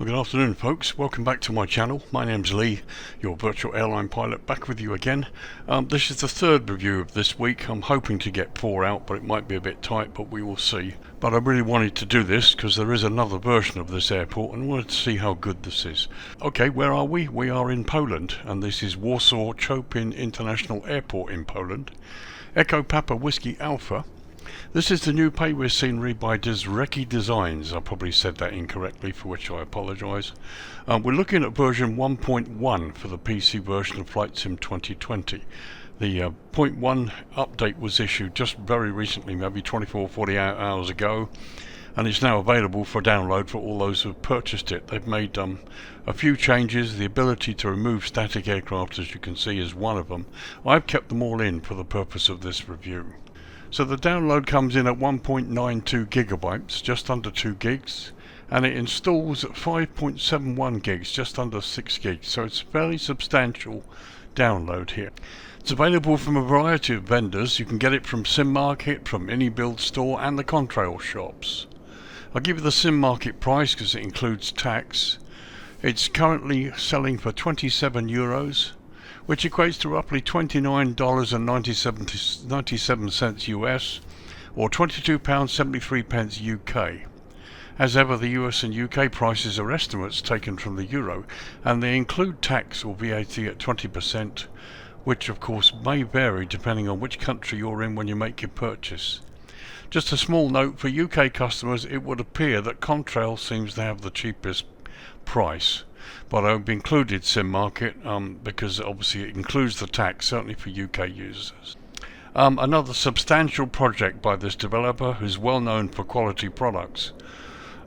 Well, good afternoon, folks. Welcome back to my channel. My name's Lee, your virtual airline pilot, back with you again. This is the third review of this week. I'm hoping to get 4 out, but it might be a bit tight, but we will see. But I really wanted to do this because there is another version of this airport and I wanted to see how good this is. Okay, where are we? We are in Poland, and this is Warsaw Chopin International Airport in Poland. Echo Papa Whiskey Alpha. This is the new payware scenery by DRZEWIECKI Designs. I probably said that incorrectly, for which I apologise. We're looking at version 1.1 for the PC version of Flight Sim 2020. The 0.1 update was issued just very recently, maybe 48 hours ago, and it's now available for download for all those who have purchased it. They've made a few changes. The ability to remove static aircraft, as you can see, is one of them. I've kept them all in for the purpose of this review. So the download comes in at 1.92 gigabytes, just under 2 gigs, and it installs at 5.71 gigs, just under 6 gigs, so it's a fairly substantial download here. It's available from a variety of vendors. You can get it from Simmarket, from Inibuilds store, and the CONTRAIL shops. I'll give you the Simmarket price because it includes tax. It's currently selling for €27, which equates to roughly $29.97 US, or £22.73 UK. As ever, the US and UK prices are estimates taken from the euro, and they include tax or VAT at 20%, which of course may vary depending on which country you're in when you make your purchase. Just a small note, for UK customers it would appear that CONTRAIL seems to have the cheapest price, but I've included Simmarket because obviously it includes the tax, certainly for UK users. Another substantial project by this developer, who's well known for quality products,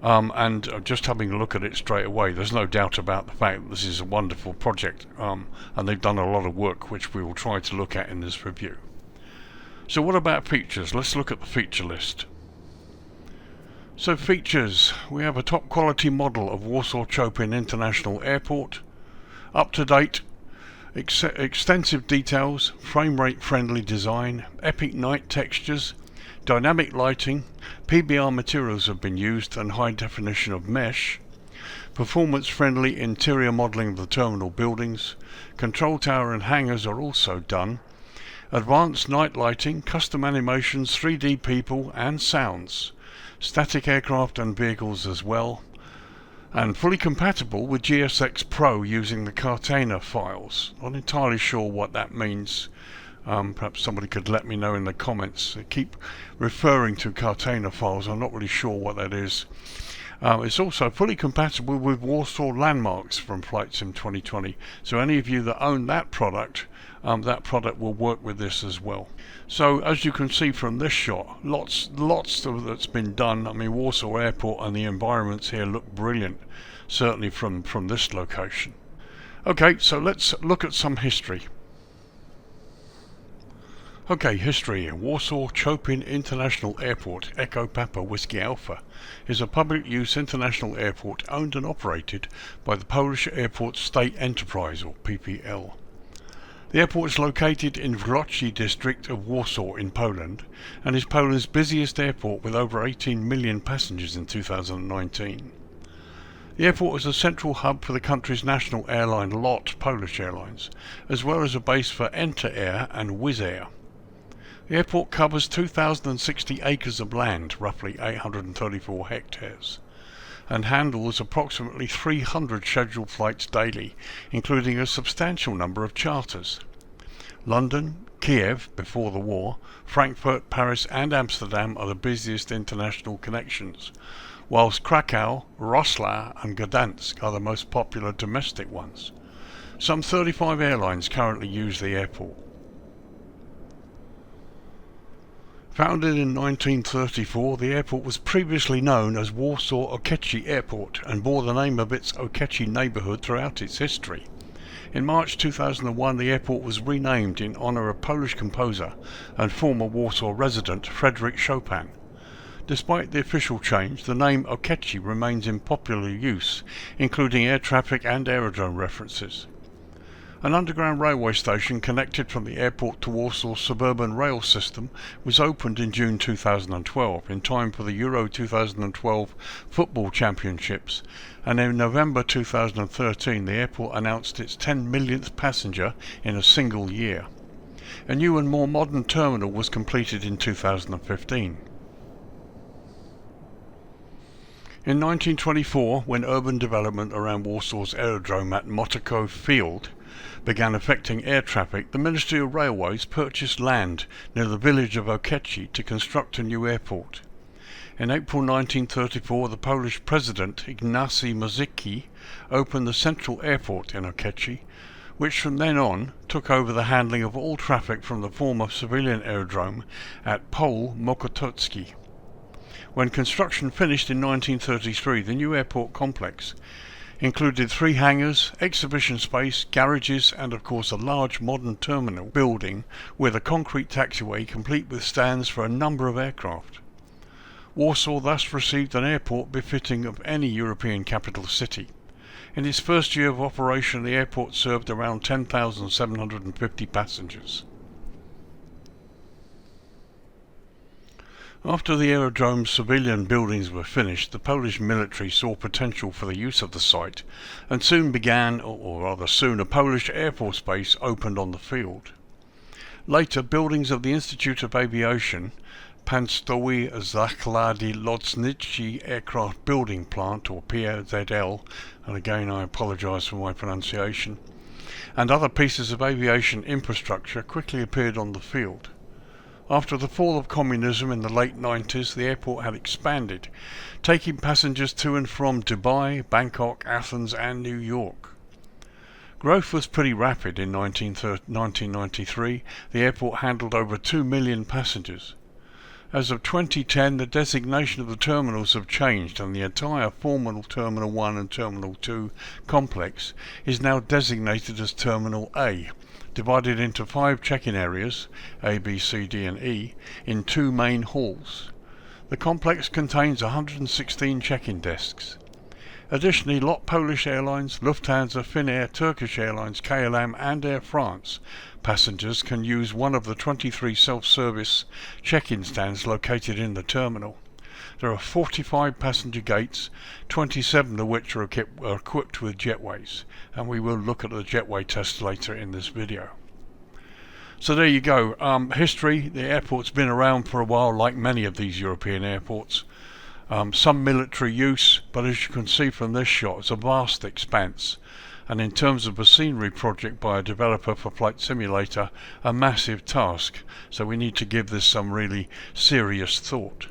and just having a look at it straight away, there's no doubt about the fact that this is a wonderful project, and they've done a lot of work which we will try to look at in this review. So what about features? Let's look at the feature list. So features, we have a top quality model of Warsaw Chopin International Airport, up to date, extensive details, frame rate friendly design, epic night textures, dynamic lighting, PBR materials have been used and high definition of mesh, performance friendly interior modelling of the terminal buildings, control tower and hangars are also done, advanced night lighting, custom animations, 3D people and sounds, static aircraft and vehicles as well, and fully compatible with GSX Pro using the Catena files. Not entirely sure what that means. Perhaps somebody could let me know in the comments. They keep referring to Catena files. I'm not really sure what that is. It's also fully compatible with Warsaw landmarks from Flight Sim 2020. So any of you that own that product will work with this as well. So as you can see from this shot, lots of that's been done. I mean, Warsaw Airport and the environments here look brilliant, certainly from this location. Okay, so let's look at some history. Okay, history. Warsaw Chopin International Airport, Echo Papa Whiskey Alpha, is a public use international airport owned and operated by the Polish Airport State Enterprise, or PPL. The airport is located in Wrocław district of Warsaw in Poland, and is Poland's busiest airport with over 18 million passengers in 2019. The airport is a central hub for the country's national airline LOT Polish Airlines, as well as a base for Enter Air and Wizz Air. The airport covers 2,060 acres of land, roughly 834 hectares, and handles approximately 300 scheduled flights daily, including a substantial number of charters. London, Kiev before the war, Frankfurt, Paris and Amsterdam are the busiest international connections, whilst Krakow, Wrocław and Gdansk are the most popular domestic ones. Some 35 airlines currently use the airport. Founded in 1934, the airport was previously known as Warsaw Okęcie Airport and bore the name of its Okęcie neighbourhood throughout its history. In March 2001, the airport was renamed in honour of Polish composer and former Warsaw resident Frédéric Chopin. Despite the official change, the name Okęcie remains in popular use, including air traffic and aerodrome references. An underground railway station connected from the airport to Warsaw's suburban rail system was opened in June 2012 in time for the Euro 2012 football championships, and in November 2013 the airport announced its 10 millionth passenger in a single year. A new and more modern terminal was completed in 2015. In 1924, when urban development around Warsaw's aerodrome at Motoko Field began affecting air traffic, the Ministry of Railways purchased land near the village of Okęcie to construct a new airport. In April 1934, the Polish President Ignacy Mościcki opened the central airport in Okęcie, which from then on took over the handling of all traffic from the former civilian aerodrome at Pole Mokotowski. When construction finished in 1933, the new airport complex included 3 hangars, exhibition space, garages, and of course a large modern terminal building with a concrete taxiway complete with stands for a number of aircraft. Warsaw thus received an airport befitting of any European capital city. In its first year of operation, the airport served around 10,750 passengers. After the aerodrome's civilian buildings were finished, the Polish military saw potential for the use of the site, and soon a Polish Air Force base opened on the field. Later, buildings of the Institute of Aviation, Państwowy Zakład Lotniczy Aircraft Building Plant, or PZL, and again I apologise for my pronunciation, and other pieces of aviation infrastructure quickly appeared on the field. After the fall of communism in the late 90s, the airport had expanded, taking passengers to and from Dubai, Bangkok, Athens and New York. Growth was pretty rapid. In 1993, the airport handled over 2 million passengers. As of 2010, the designation of the terminals have changed, and the entire former Terminal 1 and Terminal 2 complex is now designated as Terminal A, divided into 5 check-in areas, A, B, C, D and E, in 2 main halls. The complex contains 116 check-in desks. Additionally, LOT Polish Airlines, Lufthansa, Finnair, Turkish Airlines, KLM and Air France passengers can use one of the 23 self-service check-in stands located in the terminal. There are 45 passenger gates, 27 of which are equipped with jetways, and we will look at the jetway test later in this video. So there you go. History, the airport's been around for a while, like many of these European airports. Some military use, but as you can see from this shot, it's a vast expanse, and in terms of a scenery project by a developer for Flight Simulator, a massive task, so we need to give this some really serious thought.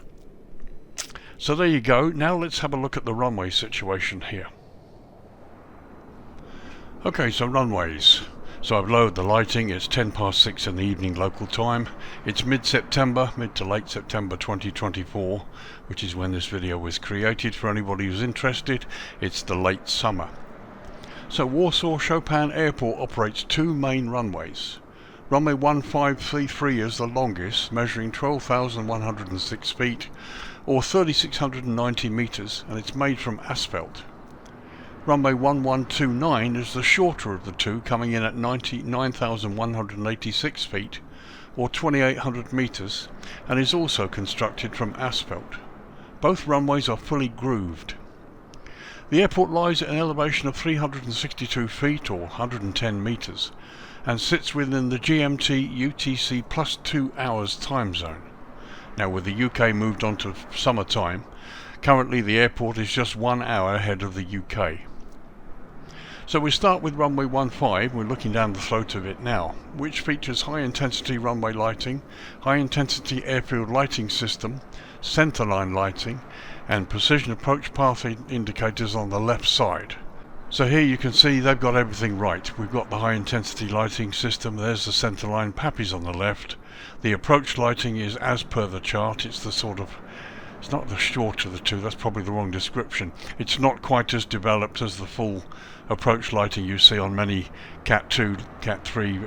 So there you go. Now let's have a look at the runway situation here. Okay, so runways. So I've lowered the lighting. It's 6:10 in the evening local time. It's mid to late September 2024, which is when this video was created. For anybody who's interested, it's the late summer. So Warsaw Chopin Airport operates 2 main runways. Runway 1533 is the longest, measuring 12,106 feet, or 3,690 meters, and it's made from asphalt. Runway 1129 is the shorter of the 2, coming in at 9,186 feet, or 2,800 meters, and is also constructed from asphalt. Both runways are fully grooved. The airport lies at an elevation of 362 feet, or 110 meters, and sits within the GMT UTC plus 2 hours time zone. Now, with the UK moved on to summertime, currently the airport is just 1 hour ahead of the UK. So we start with runway 15, we're looking down the throat of it now, which features high intensity runway lighting, high intensity airfield lighting system, centerline lighting, and precision approach path indicators on the left side. So here you can see they've got everything right. We've got the high intensity lighting system, there's the centerline pappies on the left. The approach lighting is as per the chart. It's not the shorter of the 2, that's probably the wrong description. It's not quite as developed as the full approach lighting you see on many Cat 2, Cat 3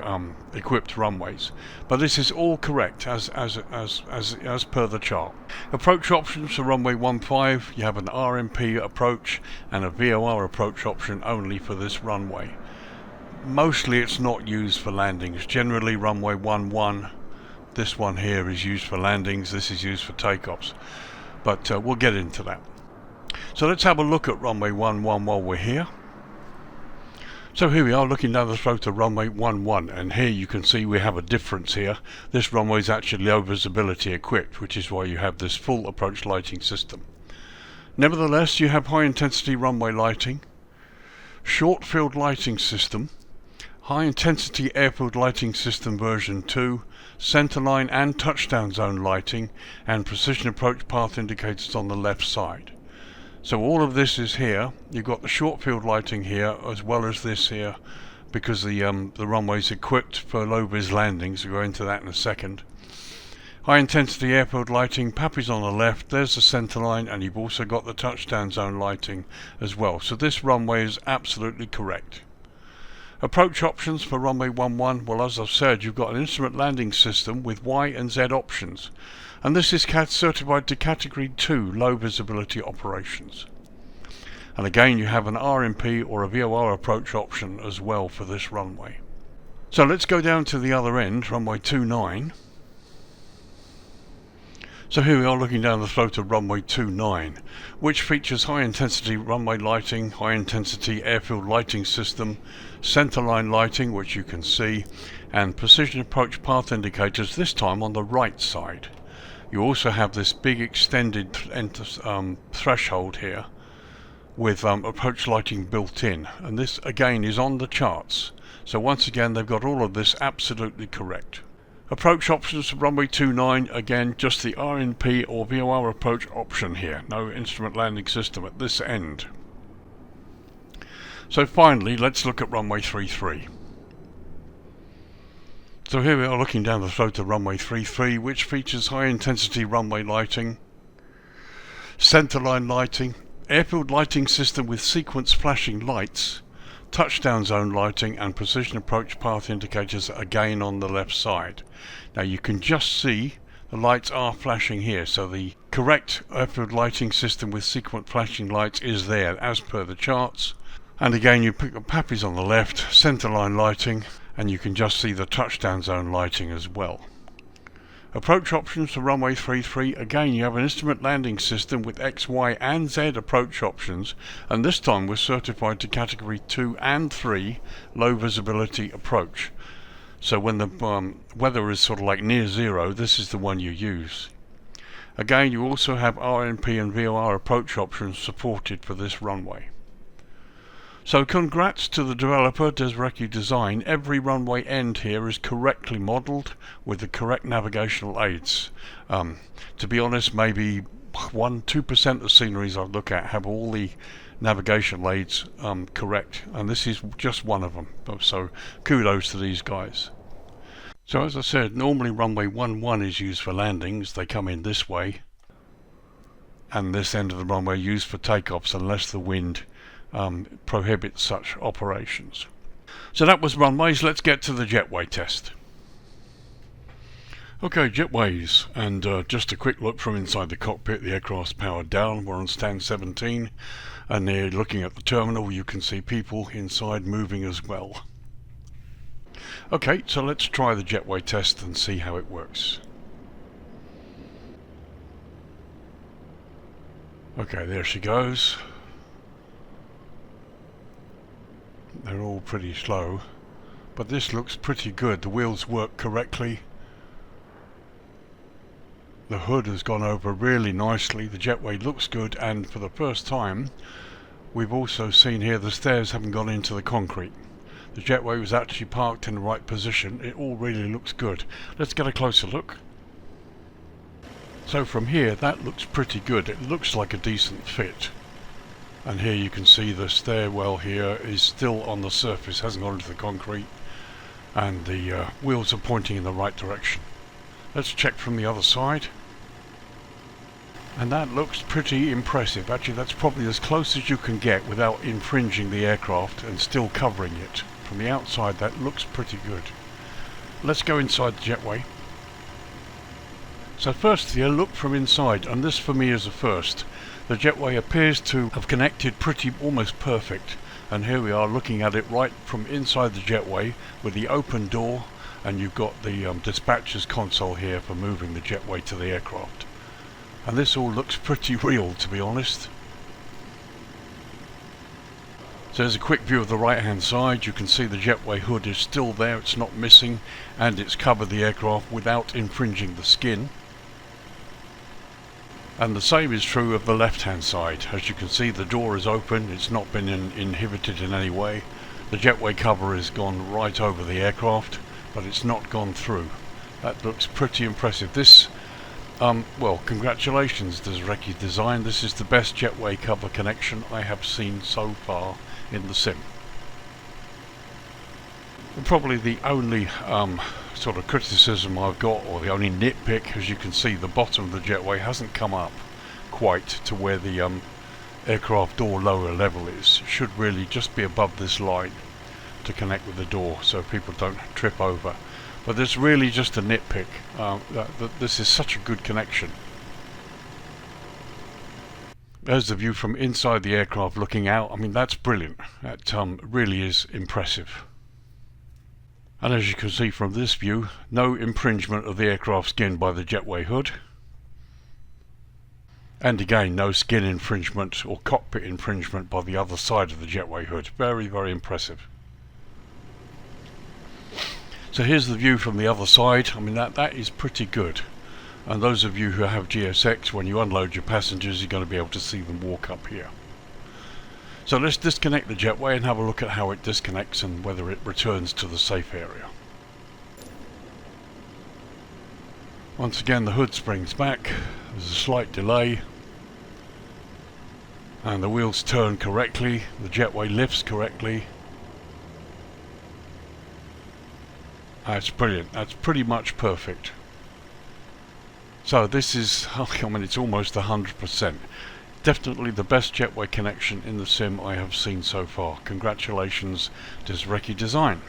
equipped runways. But this is all correct as per the chart. Approach options for runway 15, you have an RMP approach and a VOR approach option only for this runway. mostly it's not used for landings. Generally runway 11, this one here is used for landings, this is used for takeoffs, but we'll get into that. So let's have a look at runway 11 while we're here. So here we are looking down the throat of runway 11, and here you can see we have a difference here. This runway is actually low visibility equipped, which is why you have this full approach lighting system. Nevertheless, you have high intensity runway lighting, short field lighting system, high intensity airfield lighting system version 2, centerline and touchdown zone lighting, and precision approach path indicators on the left side. So all of this is here. You've got the short field lighting here as well as this here, because the runway is equipped for low vis landings. We'll go into that in a second. High intensity airfield lighting, PAPI's on the left, there's the centre line, and you've also got the touchdown zone lighting as well. So this runway is absolutely correct. Approach options for runway 11, well, as I've said, you've got an instrument landing system with Y and Z options, and this is certified to category 2 low visibility operations. And again, you have an RMP or a VOR approach option as well for this runway. So let's go down to the other end, runway 29. So here we are looking down the throat of runway 29, which features high intensity runway lighting, high intensity airfield lighting system, centerline lighting, which you can see, and precision approach path indicators, this time on the right side. You also have this big extended threshold here with approach lighting built in, and this again is on the charts. So once again, they've got all of this absolutely correct. Approach options for runway 29, again just the RNP or VOR approach option here, no instrument landing system at this end. So finally, let's look at runway 33. So here we are looking down the throat of runway 33, which features high intensity runway lighting, centerline lighting, airfield lighting system with sequence flashing lights, touchdown zone lighting, and precision approach path indicators again on the left side. Now you can just see the lights are flashing here, so the correct airfield lighting system with sequence flashing lights is there as per the charts. And again, you pick the PAPI's on the left, centerline lighting, and you can just see the touchdown zone lighting as well. Approach options for runway 33, again you have an instrument landing system with X, Y and Z approach options, and this time we're certified to category 2 and 3 low visibility approach. So when the weather is sort of like near zero, this is the one you use. Again, you also have RNP and VOR approach options supported for this runway. So congrats to the developer, DRZEWIECKI Design. Every runway end here is correctly modelled with the correct navigational aids. To be honest, maybe 1-2% of sceneries I look at have all the navigational aids correct, and this is just one of them. So kudos to these guys. So as I said, normally runway 11 is used for landings. They come in this way, and this end of the runway used for takeoffs unless the wind prohibits such operations. So that was runways. Let's get to the jetway test. Okay, jetways, and just a quick look from inside the cockpit. The aircraft's powered down. We're on stand 17, and there, looking at the terminal, you can see people inside moving as well. Okay, so let's try the jetway test and see how it works. Okay, there she goes. They're all pretty slow, but this looks pretty good. The wheels work correctly. The hood has gone over really nicely. The jetway looks good, and for the first time we've also seen here the stairs haven't gone into the concrete. The jetway was actually parked in the right position. It all really looks good. Let's get a closer look. So from here, that looks pretty good. It looks like a decent fit. And here you can see the stairwell here is still on the surface, hasn't gone into the concrete, and the wheels are pointing in the right direction. Let's check from the other side. And that looks pretty impressive. Actually, that's probably as close as you can get without infringing the aircraft and still covering it. From the outside, that looks pretty good. Let's go inside the jetway. So first here, look from inside, and this for me is a first. The jetway appears to have connected pretty almost perfect. And here we are looking at it right from inside the jetway with the open door, and you've got the dispatcher's console here for moving the jetway to the aircraft. And this all looks pretty real, to be honest. So there's a quick view of the right hand side. You can see the jetway hood is still there, it's not missing, and it's covered the aircraft without infringing the skin. And the same is true of the left hand side. As you can see, the door is open, it's not been inhibited in any way. The jetway cover has gone right over the aircraft, but it's not gone through. That looks pretty impressive. This, well, congratulations DRZEWIECKI Design. This is the best jetway cover connection I have seen so far in the sim. And probably the only sort of criticism I've got, or the only nitpick, as you can see the bottom of the jetway hasn't come up quite to where the aircraft door lower level is. It should really just be above this line to connect with the door so people don't trip over. But there's really just a nitpick. This is such a good connection. There's the view from inside the aircraft looking out. I mean, that's brilliant. That really is impressive. And as you can see from this view, no infringement of the aircraft skin by the jetway hood. And again, no skin infringement or cockpit infringement by the other side of the jetway hood. Very, very impressive. So here's the view from the other side. I mean, that is pretty good. And those of you who have GSX, when you unload your passengers, you're going to be able to see them walk up here. So let's disconnect the jetway and have a look at how it disconnects and whether it returns to the safe area. Once again, the hood springs back. There's a slight delay. And the wheels turn correctly. The jetway lifts correctly. That's brilliant. That's pretty much perfect. So this is, I mean, it's almost 100%. Definitely the best jetway connection in the sim I have seen so far. Congratulations, DRZEWIECKI Design.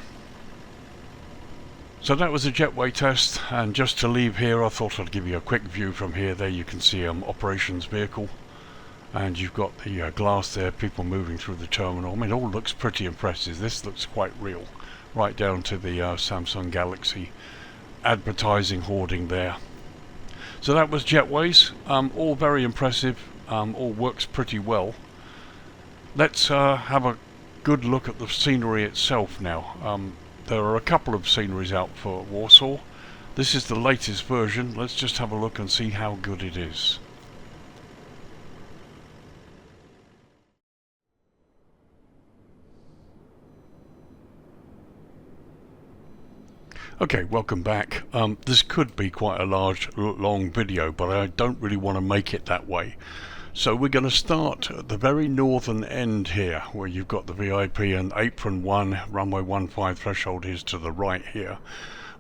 So that was a jetway test, and just to leave here, I thought I'd give you a quick view from here. There you can see operations vehicle, and you've got the glass there, people moving through the terminal. I mean, it all looks pretty impressive. This looks quite real, right down to the Samsung Galaxy advertising hoarding there. So that was jetways, all very impressive. All works pretty well. Let's have a good look at the scenery itself now. There are a couple of sceneries out for Warsaw. This is the latest version. Let's just have a look and see how good it is. Okay, welcome back. This could be quite a long video, but I don't really want to make it that way. So we're going to start at the very northern end here, where you've got the VIP and Apron 1, runway 15 threshold is to the right here.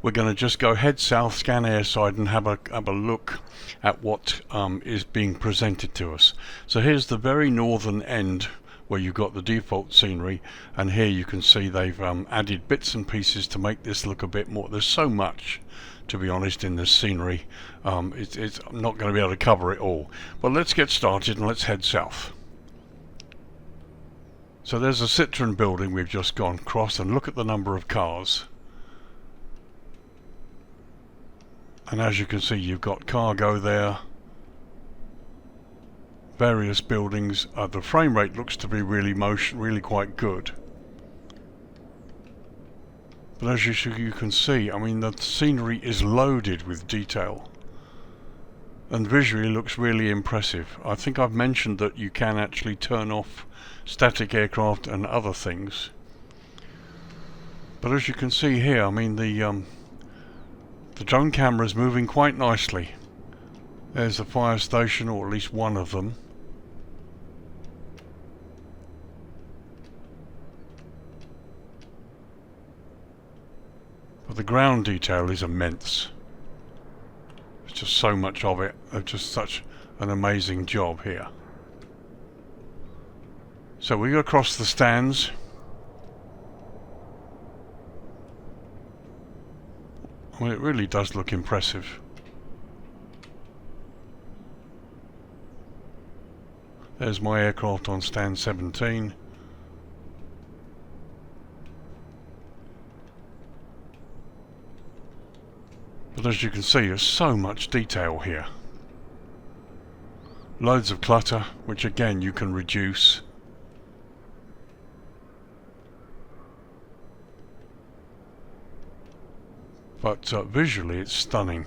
We're going to just go head south, scan airside, and have a look at what is being presented to us. So here's the very northern end, where you've got the default scenery, and here you can see they've added bits and pieces to make this look a bit more. There's so much, to be honest, in this scenery. I'm not going to be able to cover it all, but let's get started and let's head south. So there's a CITROEN building we've just gone across, and look at the number of cars. And as you can see, you've got cargo there, various buildings. The frame rate looks to be really quite good. But as you can see, I mean, the scenery is loaded with detail, and visually looks really impressive. I think I've mentioned that you can actually turn off static aircraft and other things. But as you can see here, I mean, the drone camera is moving quite nicely. There's the fire station, or at least one of them. But the ground detail is immense. There's just so much of it. They've just such an amazing job here. So we go across the stands. I mean, it really does look impressive. There's my aircraft on stand 17. But as you can see, there's so much detail here. Loads of clutter, which again you can reduce. But visually it's stunning.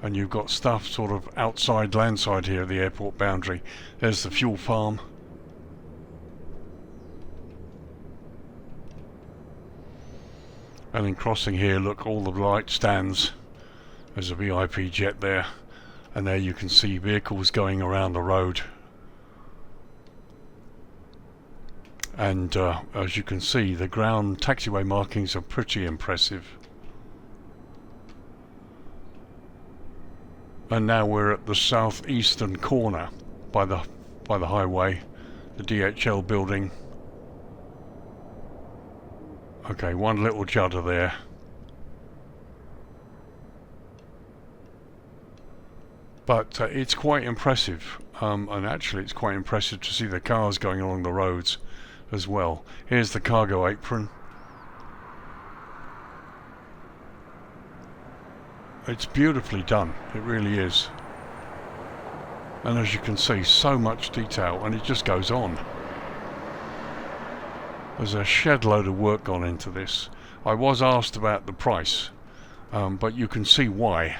And you've got stuff sort of outside landside here, the airport boundary. There's the fuel farm. And in crossing here, look, all the light stands. There's a VIP jet there. And there you can see vehicles going around the road. And as you can see, the ground taxiway markings are pretty impressive. And now we're at the southeastern corner by the highway, the DHL building. Okay, one little judder there. But it's quite impressive, and actually it's quite impressive to see the cars going along the roads as well. Here's the cargo apron. It's beautifully done, it really is. And as you can see, so much detail, and it just goes on. There's a shed load of work gone into this. I was asked about the price, but you can see why.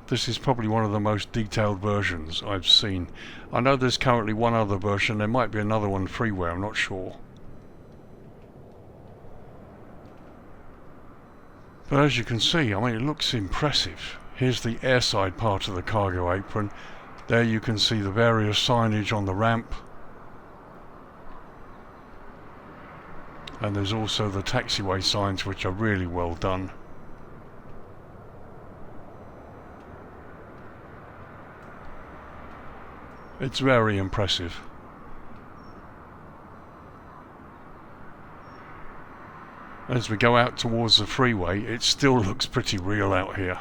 This is probably one of the most detailed versions I've seen. I know there's currently one other version, there might be another one freeway, I'm not sure. But as you can see, I mean, it looks impressive. Here's the airside part of the cargo apron. There you can see the various signage on the ramp. And there's also the taxiway signs, which are really well done. It's very impressive. As we go out towards the freeway, it still looks pretty real out here.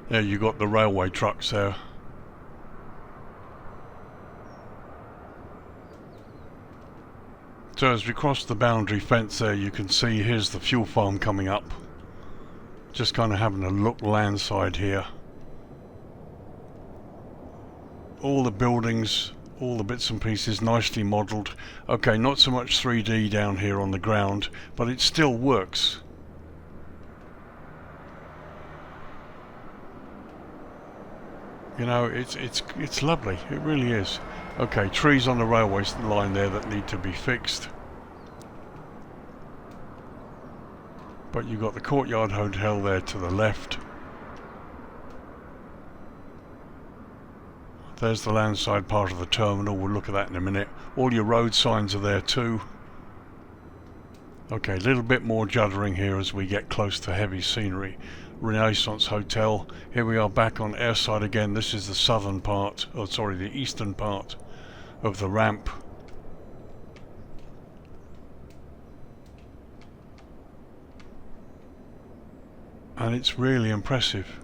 There you got the railway trucks there. So as we cross the boundary fence there, you can see here's the fuel farm coming up. Just kind of having a look landside here. All the buildings, all the bits and pieces nicely modelled. Okay, not so much 3D down here on the ground, but it still works. You know, it's lovely, it really is. Okay, trees on the railway line there that need to be fixed. But you've got the Courtyard Hotel there to the left. There's the landside part of the terminal, we'll look at that in a minute. All your road signs are there too. Okay, a little bit more juddering here as we get close to heavy scenery. Renaissance Hotel. Here we are back on airside again. This is the southern part, oh sorry, the eastern part of the ramp. And it's really impressive.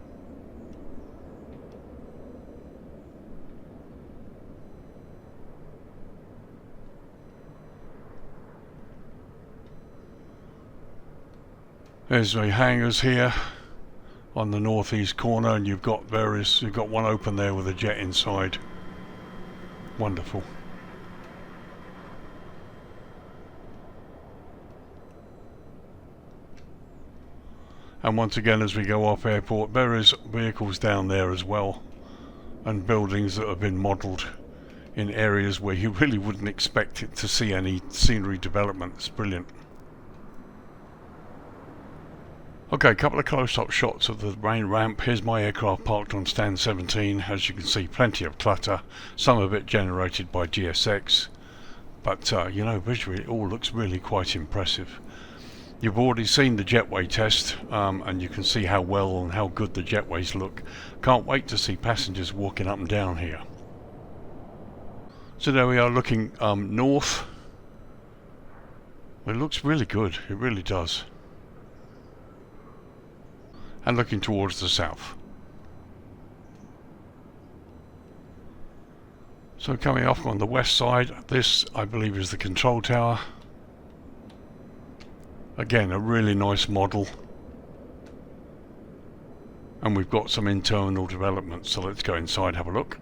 There's the hangars here on the northeast corner, and you've got one open there with a jet inside. Wonderful. And once again, as we go off airport, there is vehicles down there as well, and buildings that have been modelled in areas where you really wouldn't expect it to see any scenery development. It's brilliant. Okay, a couple of close-up shots of the main ramp. Here's my aircraft parked on stand 17. As you can see, plenty of clutter, some of it generated by GSX, but you know, visually it all looks really quite impressive. You've already seen the Jetway test, and you can see how well and how good the Jetways look. Can't wait to see passengers walking up and down here. So there we are, looking north. It looks really good, it really does. And looking towards the south. So coming off on the west side, this I believe is the control tower. Again, a really nice model. And we've got some internal development, so let's go inside, have a look.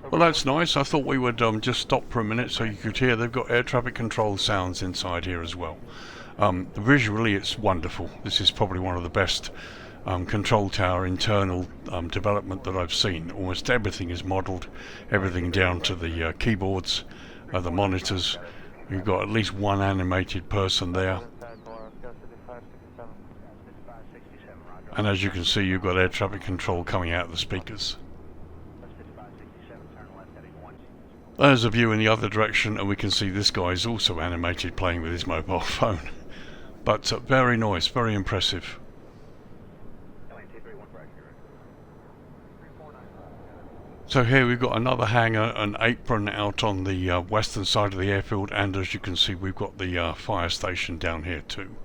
Well, that's nice. I thought we would just stop for a minute so you could hear. They've got air traffic control sounds inside here as well. Visually, it's wonderful. This is probably one of the best control tower internal development that I've seen. Almost everything is modelled, everything down to the keyboards, the monitors. You've got at least one animated person there. And as you can see, you've got air traffic control coming out of the speakers. There's a view in the other direction, and we can see this guy is also animated playing with his mobile phone. But very nice, very impressive. So here we've got another hangar, an apron out on the western side of the airfield, and as you can see we've got the fire station down here too.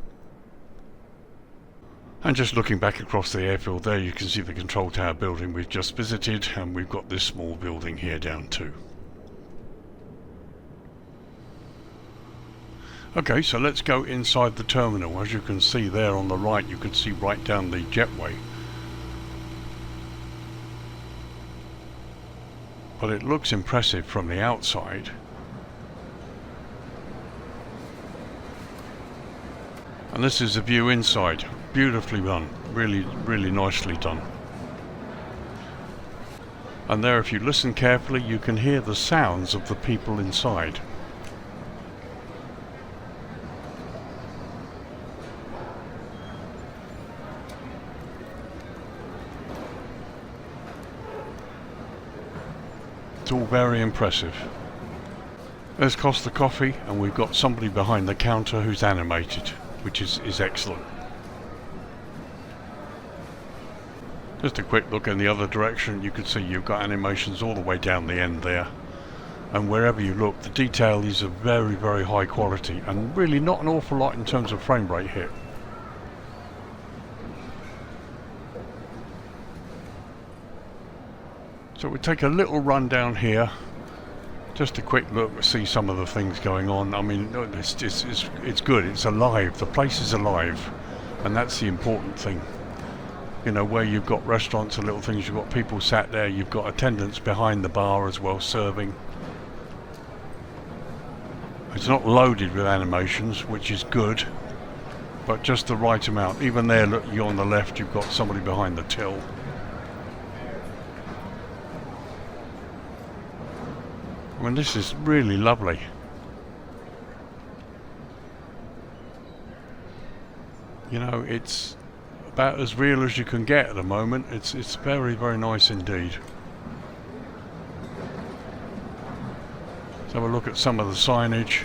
And just looking back across the airfield there, you can see the control tower building we've just visited, and we've got this small building here down too. Okay, so let's go inside the terminal. As you can see there on the right, you can see right down the jetway. But it looks impressive from the outside. And this is the view inside. Beautifully done. Really, really nicely done. And there, if you listen carefully, you can hear the sounds of the people inside. It's all very impressive. There's Costa Coffee, and we've got somebody behind the counter who's animated, which is excellent. Just a quick look in the other direction, you can see you've got animations all the way down the end there. And wherever you look, the detail is of very, very high quality, and really not an awful lot in terms of frame rate hit. So we take a little run down here, just a quick look to see some of the things going on. I mean, it's good, it's alive, the place is alive, and that's the important thing. You know, where you've got restaurants and little things, you've got people sat there, you've got attendants behind the bar as well serving. It's not loaded with animations, which is good, but just the right amount. Even there, look, you on the left, you've got somebody behind the till. I mean, this is really lovely. You know, it's about as real as you can get at the moment. It's very, very nice indeed. Let's have a look at some of the signage.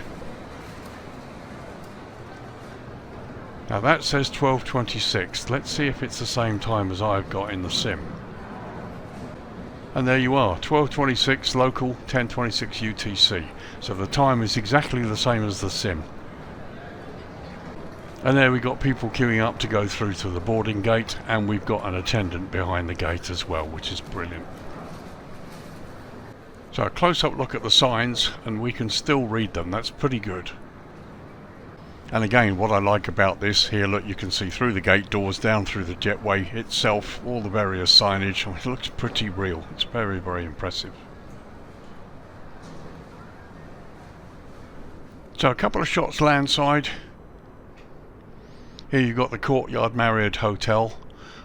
Now that says 12:26. Let's see if it's the same time as I've got in the sim. And there you are, 12:26 local, 10:26 UTC. So the time is exactly the same as the sim. And there we've got people queuing up to go through to the boarding gate, and we've got an attendant behind the gate as well, which is brilliant. So a close-up look at the signs, and we can still read them. That's pretty good. And again, what I like about this here, look, you can see through the gate doors, down through the jetway itself, all the various signage. I mean, it looks pretty real. It's very, very impressive. So a couple of shots landside. Here you've got the Courtyard Marriott Hotel,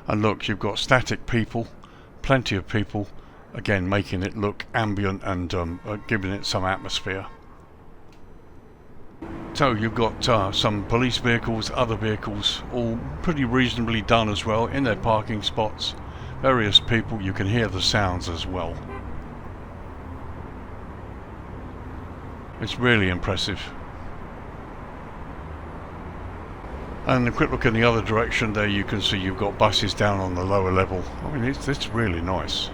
and look, you've got static people, plenty of people, again making it look ambient and giving it some atmosphere. So you've got some police vehicles, other vehicles, all pretty reasonably done as well in their parking spots. Various people, you can hear the sounds as well. It's really impressive. And a quick look in the other direction there, you can see you've got buses down on the lower level. I mean, it's really nice.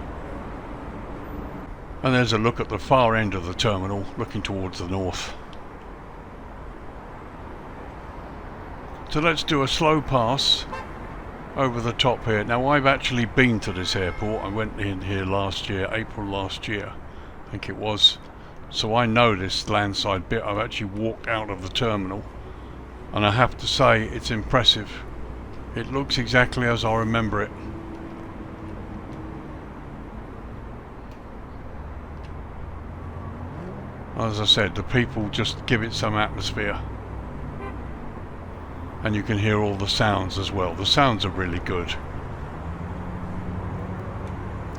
And there's a look at the far end of the terminal, looking towards the north. So let's do a slow pass over the top here. Now I've actually been to this airport. I went in here last year, April last year, I think it was. So I know this landside bit. I've actually walked out of the terminal, and I have to say it's impressive. It looks exactly as I remember it. As I said, the people just give it some atmosphere. And you can hear all the sounds as well. The sounds are really good.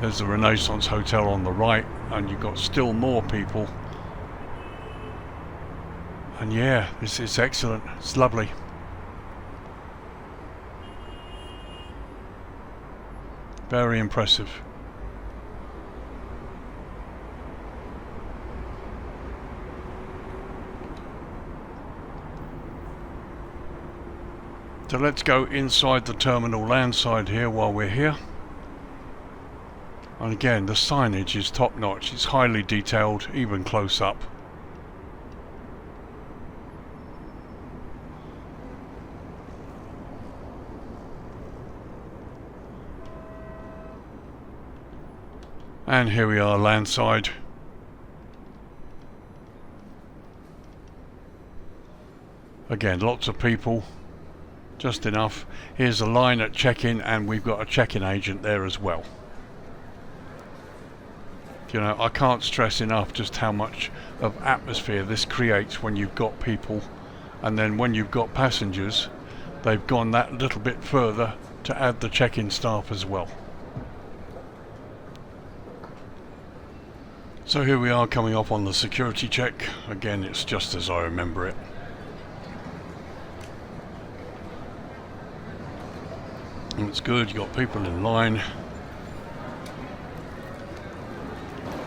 There's the Renaissance Hotel on the right, and you've got still more people. And yeah, it's excellent. It's lovely. Very impressive. So let's go inside the terminal landside here while we're here. And again, the signage is top notch. It's highly detailed, even close up. And here we are landside. Again, lots of people. Just enough. Here's a line at check-in, and we've got a check-in agent there as well. You know, I can't stress enough just how much of atmosphere this creates when you've got people, and then when you've got passengers, they've gone that little bit further to add the check-in staff as well. So here we are coming up on the security check. Again, it's just as I remember it. And it's good, you've got people in line.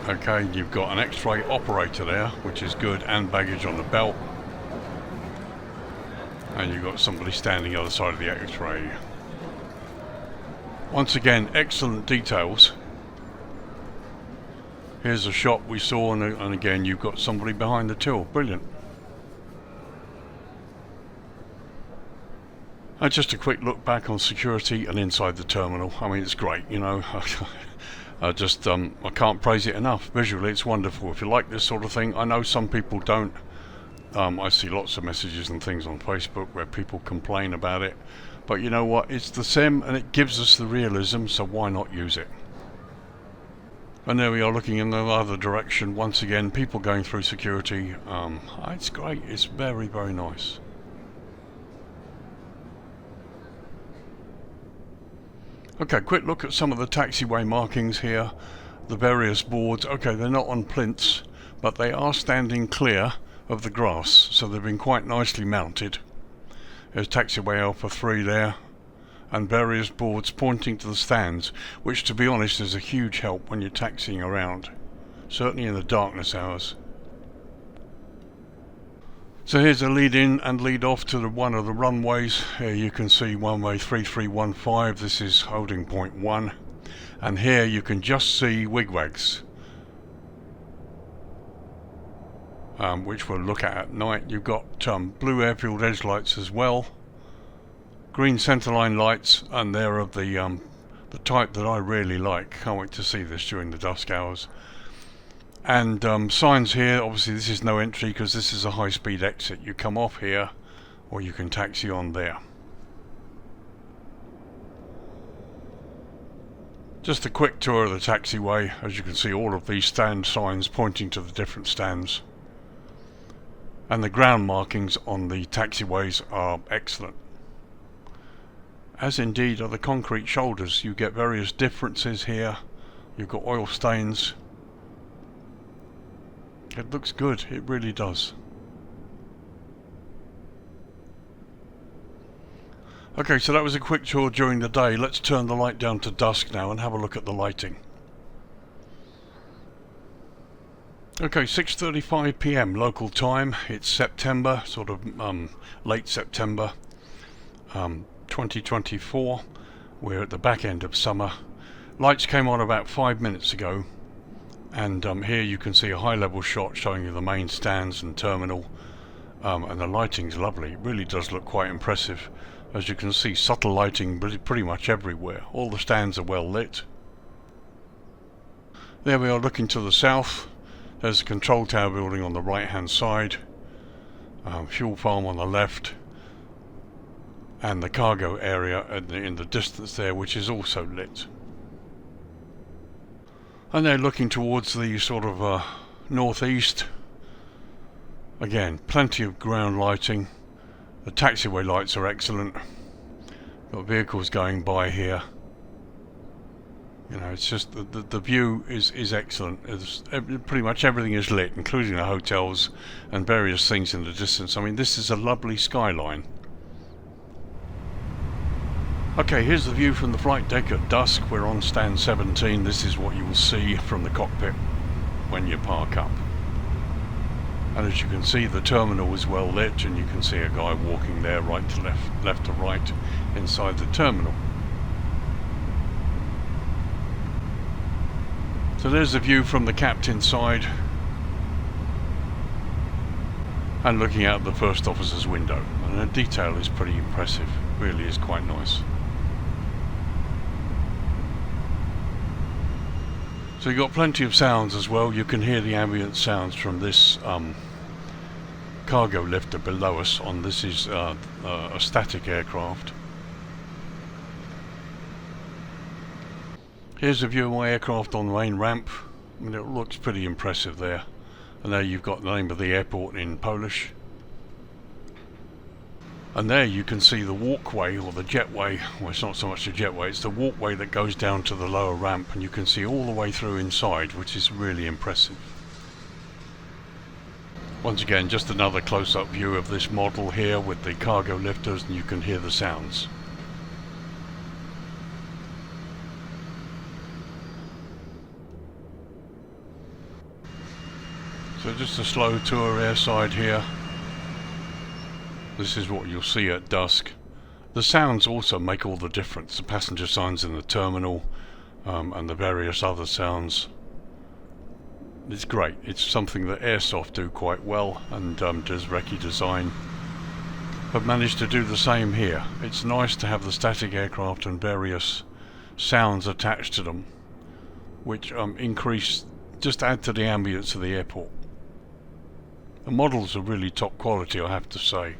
Okay, you've got an X-ray operator there, which is good, and baggage on the belt. And you've got somebody standing the other side of the X-ray. Once again, excellent details. Here's a shop we saw, and again, you've got somebody behind the till. Brilliant. And just a quick look back on security and inside the terminal. I mean, it's great, you know. I can't praise it enough. Visually, it's wonderful. If you like this sort of thing, I know some people don't. I see lots of messages and things on Facebook where people complain about it. But you know what? It's the sim, and it gives us the realism, so why not use it? And there we are, looking in the other direction. Once again, people going through security. It's great. It's very, very nice. Okay, quick look at some of the taxiway markings here. The various boards. Okay, they're not on plinths, but they are standing clear of the grass, so they've been quite nicely mounted. There's taxiway Alpha 3 there, and various boards pointing to the stands, which, to be honest, is a huge help when you're taxiing around, certainly in the darkness hours. So here's a lead in and lead off to one of the runways. Here you can see runway 3315, this is holding point 1, and here you can just see WIGWAGS, which we'll look at night. You've got blue airfield edge lights as well, green centerline lights, and they're of the type that I really like. Can't wait to see this during the dusk hours. And signs here. Obviously this is no entry because this is a high-speed exit. You come off here or you can taxi on there. Just a quick tour of the taxiway. As you can see, all of these stand signs pointing to the different stands, and the ground markings on the taxiways are excellent, as indeed are the concrete shoulders. You get various differences here. You've got oil stains. It looks good, it really does. Okay, so that was a quick tour during the day. Let's turn the light down to dusk now and have a look at the lighting. Okay, 6:35 PM local time. It's September, sort of late September 2024. We're at the back end of summer. Lights came on about 5 minutes ago. And here you can see a high level shot showing you the main stands and terminal, and the lighting's lovely. It really does look quite impressive. As you can see, subtle lighting pretty much everywhere. All the stands are well lit. There we are looking to the south. There's a control tower building on the right hand side, fuel farm on the left, and the cargo area in the distance there, which is also lit. And they're looking towards the sort of northeast. Again, plenty of ground lighting. The taxiway lights are excellent. Got vehicles going by here. You know, it's just the view is excellent. Pretty much everything is lit, including the hotels and various things in the distance. I mean, this is a lovely skyline. Okay, here's the view from the flight deck at dusk. We're on stand 17. This is what you will see from the cockpit when you park up. And as you can see, the terminal is well lit, and you can see a guy walking there right to left, left to right inside the terminal. So there's the view from the captain's side, and looking out the first officer's window. And the detail is pretty impressive, really is quite nice. So you've got plenty of sounds as well. You can hear the ambient sounds from this cargo lifter below us. This is a static aircraft. Here's a view of my aircraft on the main ramp. I mean, it looks pretty impressive there. And there you've got the name of the airport in Polish. And there you can see the walkway, or the jetway. Well, it's not so much the jetway, it's the walkway that goes down to the lower ramp, and you can see all the way through inside, which is really impressive. Once again, just another close-up view of this model here with the cargo lifters, and you can hear the sounds. So just a slow tour airside here. This is what you'll see at dusk. The sounds also make all the difference. The passenger signs in the terminal and the various other sounds. It's great. It's something that Airsoft do quite well, and DRZEWIECKI Design have managed to do the same here. It's nice to have the static aircraft and various sounds attached to them, which just add to the ambience of the airport. The models are really top quality, I have to say.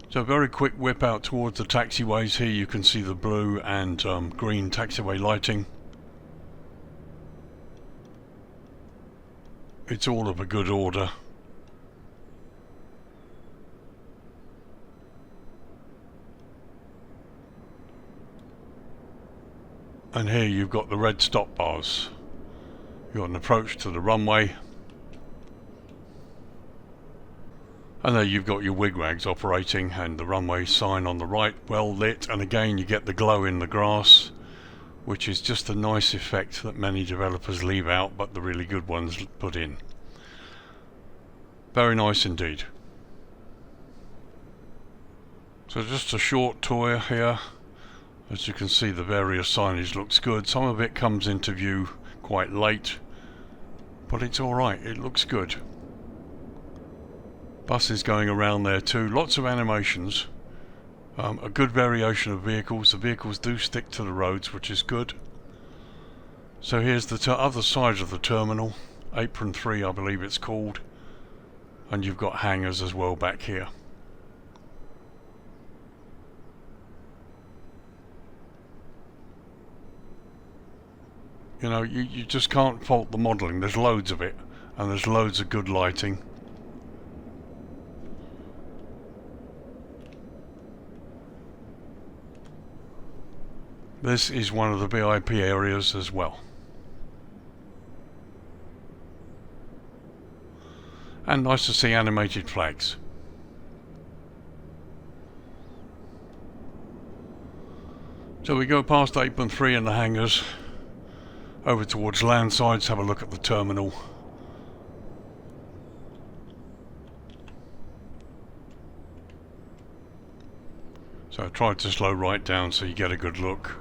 So a very quick whip out towards the taxiways. Here you can see the blue and green taxiway lighting. It's all of a good order. And here you've got the red stop bars. You've got an approach to the runway. And there you've got your WIGWAGS operating, and the runway sign on the right, well lit, and again you get the glow in the grass, which is just a nice effect that many developers leave out, but the really good ones put in. Very nice indeed. So just a short tour here. As you can see, the various signage looks good. Some of it comes into view quite late, but it's alright, it looks good. Buses going around there too, lots of animations, a good variation of vehicles. The vehicles do stick to the roads, which is good. So here's the other side of the terminal, Apron 3 I believe it's called, and you've got hangars as well back here. You know, you just can't fault the modelling. There's loads of it, and there's loads of good lighting. This is one of the VIP areas as well. And nice to see animated flags. So we go past Apron 3 and the hangars, over towards landside to have a look at the terminal. So I tried to slow right down so you get a good look.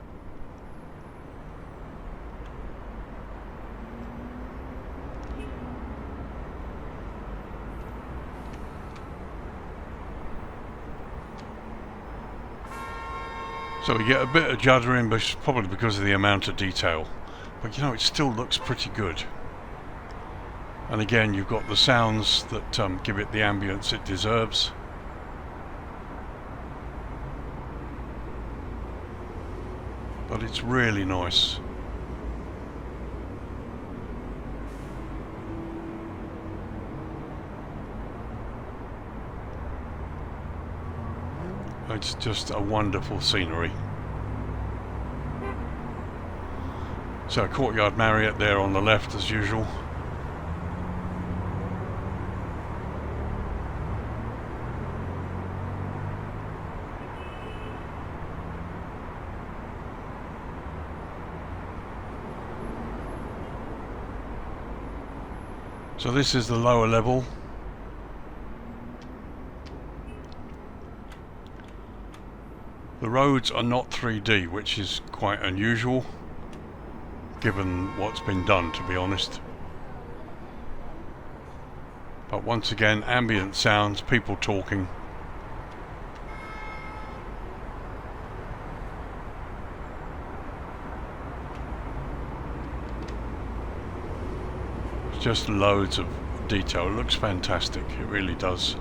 So we get a bit of juddering, but probably because of the amount of detail. But you know, it still looks pretty good. And again, you've got the sounds that give it the ambience it deserves. But it's really nice. It's just a wonderful scenery. So Courtyard Marriott there on the left as usual. So this is the lower level. The roads are not 3D, which is quite unusual given what's been done, to be honest. But once again, ambient sounds, people talking. Just loads of detail. It looks fantastic, it really does.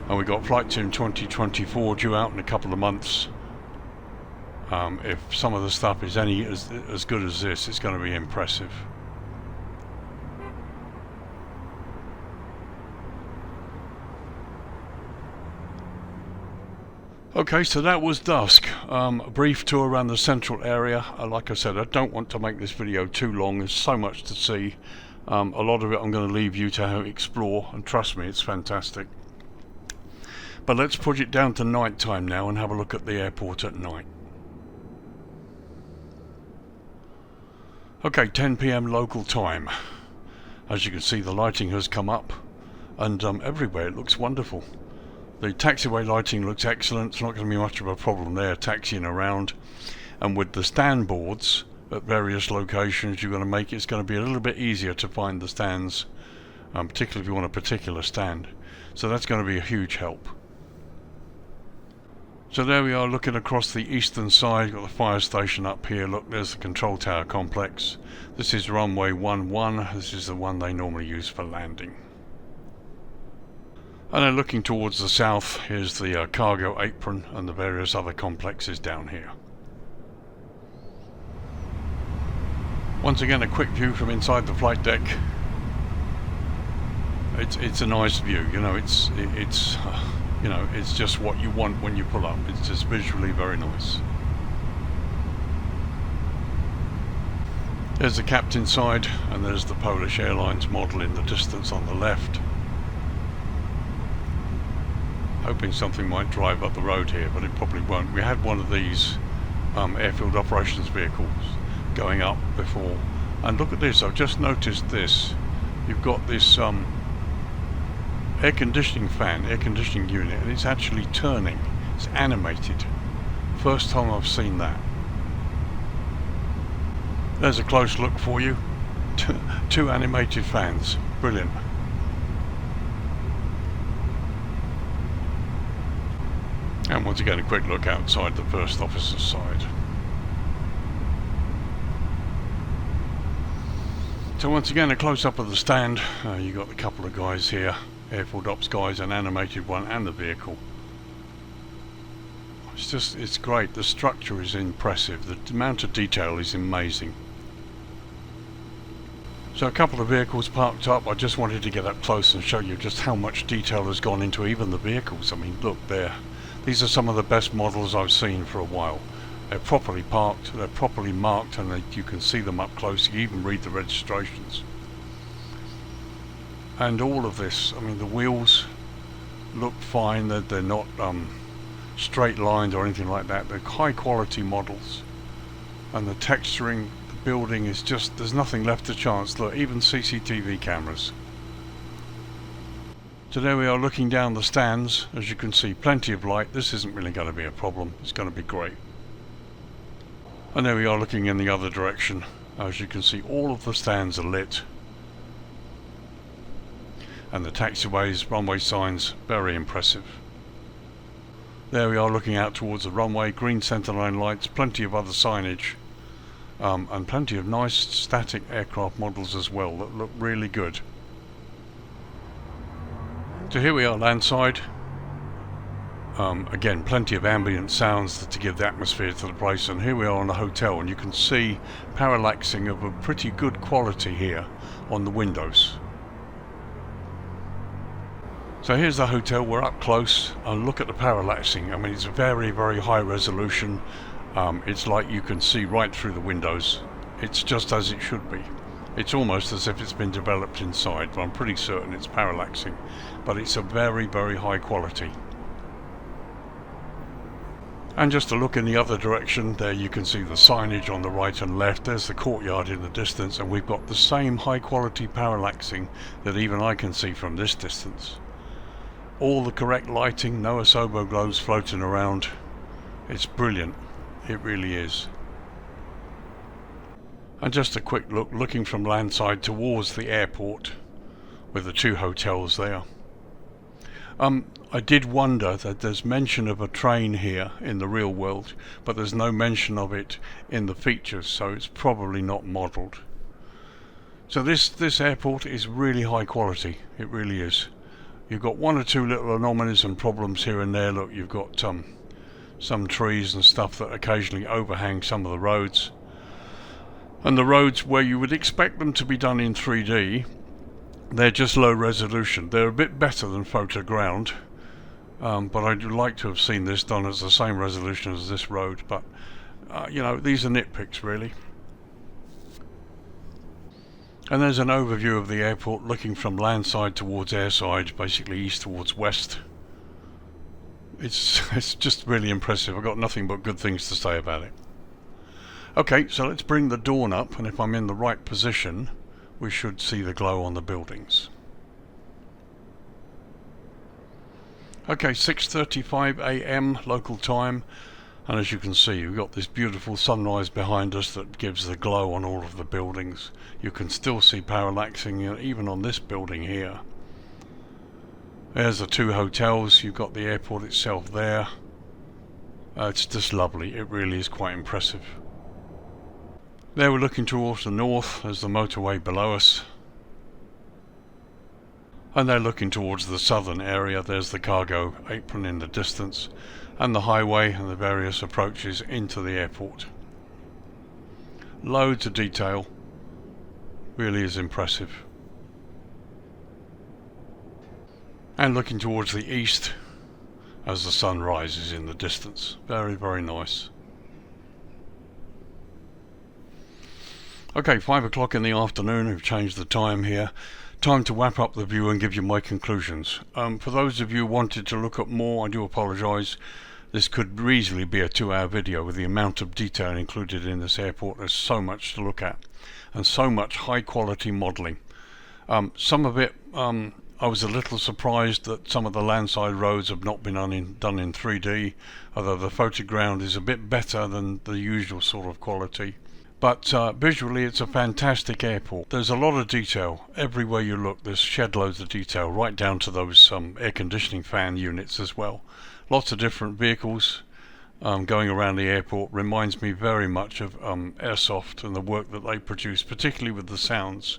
And we got Flight Sim 2024 due out in a couple of months. If some of the stuff is as good as this, it's going to be impressive. Okay, so that was Dusk. A brief tour around the central area. Like I said, I don't want to make this video too long. There's so much to see. A lot of it I'm going to leave you to explore, and trust me, it's fantastic. But let's put it down to night time now and have a look at the airport at night. Okay, 10 PM local time. As you can see, the lighting has come up, and everywhere it looks wonderful. The taxiway lighting looks excellent. It's not going to be much of a problem there taxiing around. And with the stand boards at various locations, you're going to make it's going to be a little bit easier to find the stands, particularly if you want a particular stand. So that's going to be a huge help. So there we are, looking across the eastern side. Got the fire station up here. Look, there's the control tower complex. This is runway 11. This is the one they normally use for landing. And then looking towards the south, here's the cargo apron and the various other complexes down here. Once again, a quick view from inside the flight deck. It's a nice view. You know, it's you know, it's just what you want when you pull up. It's just visually very nice. There's the captain's side, and there's the Polish Airlines model in the distance on the left. Hoping something might drive up the road here, but it probably won't. We had one of these airfield operations vehicles going up before, and look at this. I've just noticed this. You've got this air conditioning unit, and it's actually turning. It's animated. First time I've seen that. There's a close look for you. Two animated fans. Brilliant. And once again, a quick look outside the first officer's side. So once again, a close-up of the stand. You got a couple of guys here, airfield ops guys, an animated one, and the vehicle. It's great. The structure is impressive. The amount of detail is amazing. So a couple of vehicles parked up. I just wanted to get up close and show you just how much detail has gone into even the vehicles. I mean, look there. These are some of the best models I've seen for a while. They're properly parked, they're properly marked, and you can see them up close. You can even read the registrations. And all of this, I mean, the wheels look fine. They're not straight lined or anything like that. They're high quality models. And the texturing, the building is just, there's nothing left to chance. Look, even CCTV cameras. So there we are, looking down the stands. As you can see, plenty of light. This isn't really going to be a problem. It's going to be great. And there we are, looking in the other direction. As you can see, all of the stands are lit. And the taxiways, runway signs, very impressive. There we are looking out towards the runway, green centerline lights, plenty of other signage, and plenty of nice static aircraft models as well that look really good. So here we are landside. Again, plenty of ambient sounds to give the atmosphere to the place, and here we are on the hotel, and you can see parallaxing of a pretty good quality here on the windows. So here's the hotel, we're up close, and look at the parallaxing. I mean, it's very, very high resolution. It's like you can see right through the windows. It's just as it should be. It's almost as if it's been developed inside, but I'm pretty certain it's parallaxing. But it's a very, very high quality. And just to look in the other direction, there you can see the signage on the right and left. There's the courtyard in the distance, and we've got the same high quality parallaxing that even I can see from this distance. All the correct lighting, no asobo globes floating around. It's brilliant, it really is. And just a quick look, looking from landside towards the airport with the two hotels there. I did wonder that there's mention of a train here in the real world, but there's no mention of it in the features, so it's probably not modelled. So this airport is really high quality, it really is. You've got one or two little anomalies and problems here and there. Look, you've got some trees and stuff that occasionally overhang some of the roads. And the roads where you would expect them to be done in 3D, they're just low resolution. They're a bit better than photoground, but I'd like to have seen this done as the same resolution as this road. But you know, these are nitpicks really. And there's an overview of the airport looking from landside towards airside, basically east towards west. It's just really impressive. I've got nothing but good things to say about it. Okay, so let's bring the dawn up, and if I'm in the right position, we should see the glow on the buildings. Okay, 6:35 AM local time, and as you can see, we've got this beautiful sunrise behind us that gives the glow on all of the buildings. You can still see parallaxing even on this building here. There's the two hotels, you've got the airport itself there. It's just lovely, it really is quite impressive. There we're looking towards the north, there's the motorway below us. And they're looking towards the southern area, there's the cargo apron in the distance, and the highway and the various approaches into the airport. Loads of detail, really is impressive. And looking towards the east as the sun rises in the distance. Very, very nice. Okay, 5 o'clock in the afternoon, we've changed the time here. Time to wrap up the view and give you my conclusions. For those of you who wanted to look at more, I do apologise. This could easily be a 2-hour video with the amount of detail included in this airport. There's so much to look at and so much high quality modelling. Some of it, I was a little surprised that some of the landside roads have not been done in 3D, although the photoground is a bit better than the usual sort of quality. But visually it's a fantastic airport. There's a lot of detail. Everywhere you look there's shed loads of detail, right down to those air conditioning fan units as well. Lots of different vehicles going around the airport. Reminds me very much of Airsoft and the work that they produce, particularly with the sounds.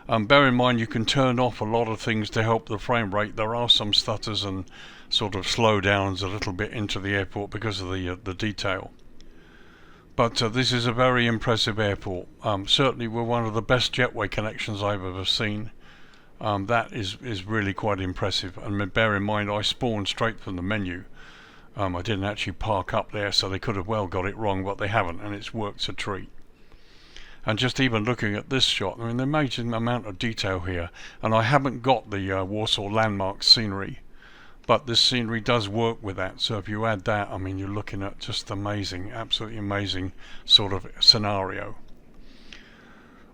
Bear in mind you can turn off a lot of things to help the frame rate. There are some stutters and sort of slowdowns a little bit into the airport because of the detail. But this is a very impressive airport. Certainly we're one of the best jetway connections I've ever seen. That is really quite impressive. And bear in mind I spawned straight from the menu. I didn't actually park up there, so they could have well got it wrong, but they haven't, and it's worked a treat. And just even looking at this shot, I mean, the amazing amount of detail here. And I haven't got the Warsaw landmark scenery, but this scenery does work with that. So if you add that, I mean, you're looking at just amazing, absolutely amazing sort of scenario.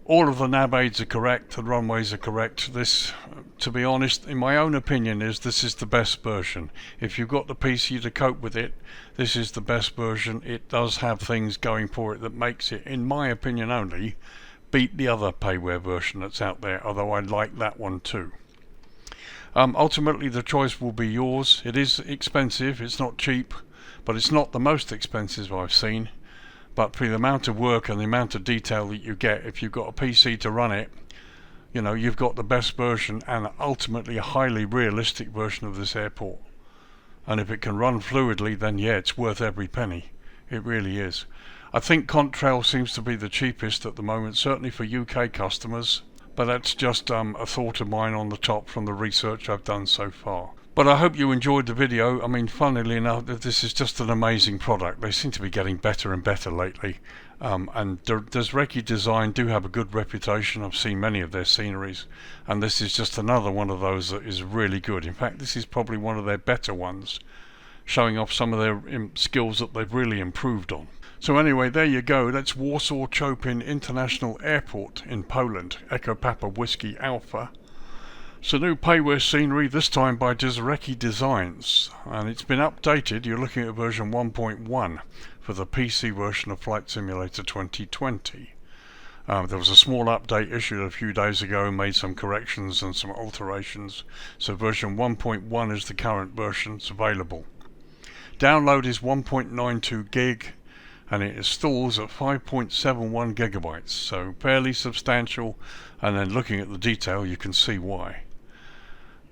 All of the NAVAIDS are correct, the runways are correct. This, to be honest, in my own opinion, this is the best version. If you've got the PC to cope with it, this is the best version. It does have things going for it that makes it, in my opinion only, beat the other payware version that's out there, although I like that one too. Ultimately the choice will be yours. It is expensive, it's not cheap, but it's not the most expensive I've seen. But for the amount of work and the amount of detail that you get, if you've got a PC to run it, you know, you've got the best version and ultimately a highly realistic version of this airport. And if it can run fluidly, then yeah, it's worth every penny. It really is. I think CONTRAIL seems to be the cheapest at the moment, certainly for UK customers, but that's just a thought of mine on the top from the research I've done so far. But I hope you enjoyed the video. I mean, funnily enough, this is just an amazing product. They seem to be getting better and better lately. And DRZEWIECKI Design do have a good reputation. I've seen many of their sceneries, and this is just another one of those that is really good. In fact, this is probably one of their better ones, showing off some of their skills that they've really improved on. So anyway, there you go. That's Warsaw Chopin International Airport in Poland, Echo Papa Whiskey Alpha. It's a new payware scenery, this time by DRZEWIECKI Designs, and it's been updated. You're looking at version 1.1 for the PC version of Flight Simulator 2020. There was a small update issued a few days ago and made some corrections and some alterations, so version 1.1 is the current version. It's available. Download is 1.92 gig and it installs at 5.71 gigabytes, so fairly substantial, and then looking at the detail you can see why.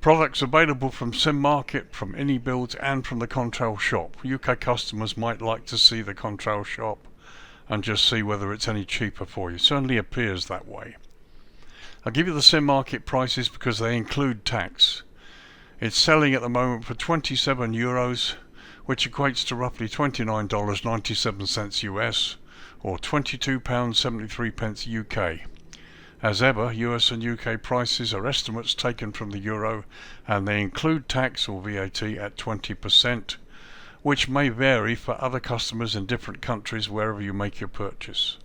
Products available from Simmarket, from Inibuilds and from the CONTRAIL Shop. UK customers might like to see the CONTRAIL Shop and just see whether it's any cheaper for you. Certainly appears that way. I'll give you the Simmarket prices because they include tax. It's selling at the moment for €27, which equates to roughly $29.97 US or £22.73 UK. As ever, US and UK prices are estimates taken from the euro, and they include tax or VAT at 20%, which may vary for other customers in different countries wherever you make your purchase.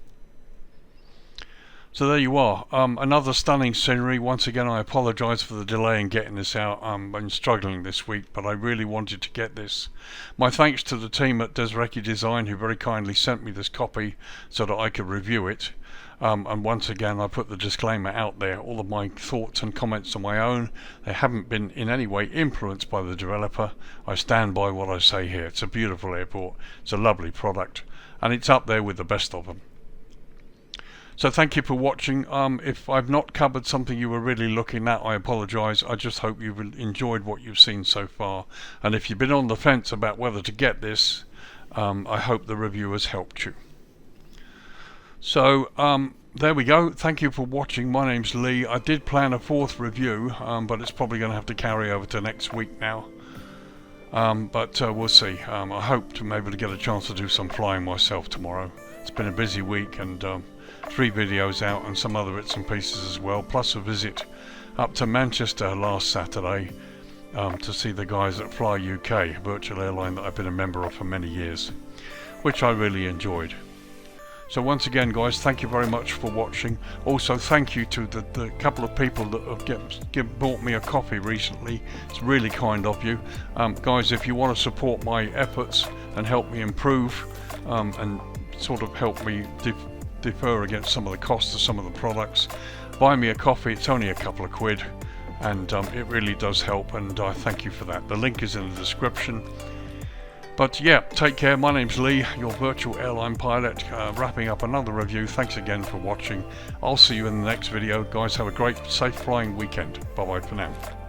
So there you are, another stunning scenery. Once again, I apologise for the delay in getting this out. I've been struggling this week, but I really wanted to get this. My thanks to the team at DRZEWIECKI Design who very kindly sent me this copy so that I could review it. And once again, I put the disclaimer out there. All of my thoughts and comments are my own. They haven't been in any way influenced by the developer. I stand by what I say here. It's a beautiful airport, it's a lovely product, and it's up there with the best of them. So thank you for watching. If I've not covered something you were really looking at, I apologise. I just hope you've enjoyed what you've seen so far. And if you've been on the fence about whether to get this, I hope the review has helped you. So there we go. Thank you for watching. My name's Lee. I did plan a fourth review, but it's probably going to have to carry over to next week now. But we'll see. I hope to maybe get a chance to do some flying myself tomorrow. It's been a busy week, and 3 videos out and some other bits and pieces as well, plus a visit up to Manchester last Saturday to see the guys at Fly UK, a virtual airline that I've been a member of for many years, which I really enjoyed. So once again, guys, thank you very much for watching. Also, thank you to the couple of people that have bought me a coffee recently. It's really kind of you. Guys, if you want to support my efforts and help me improve and sort of help me defer against some of the costs of some of the products, buy me a coffee. It's only a couple of quid, and it really does help, and I thank you for that. The link is in the description. But yeah, take care. My name's Lee, your virtual airline pilot, wrapping up another review. Thanks again for watching. I'll see you in the next video. Guys, have a great, safe flying weekend. Bye bye for now.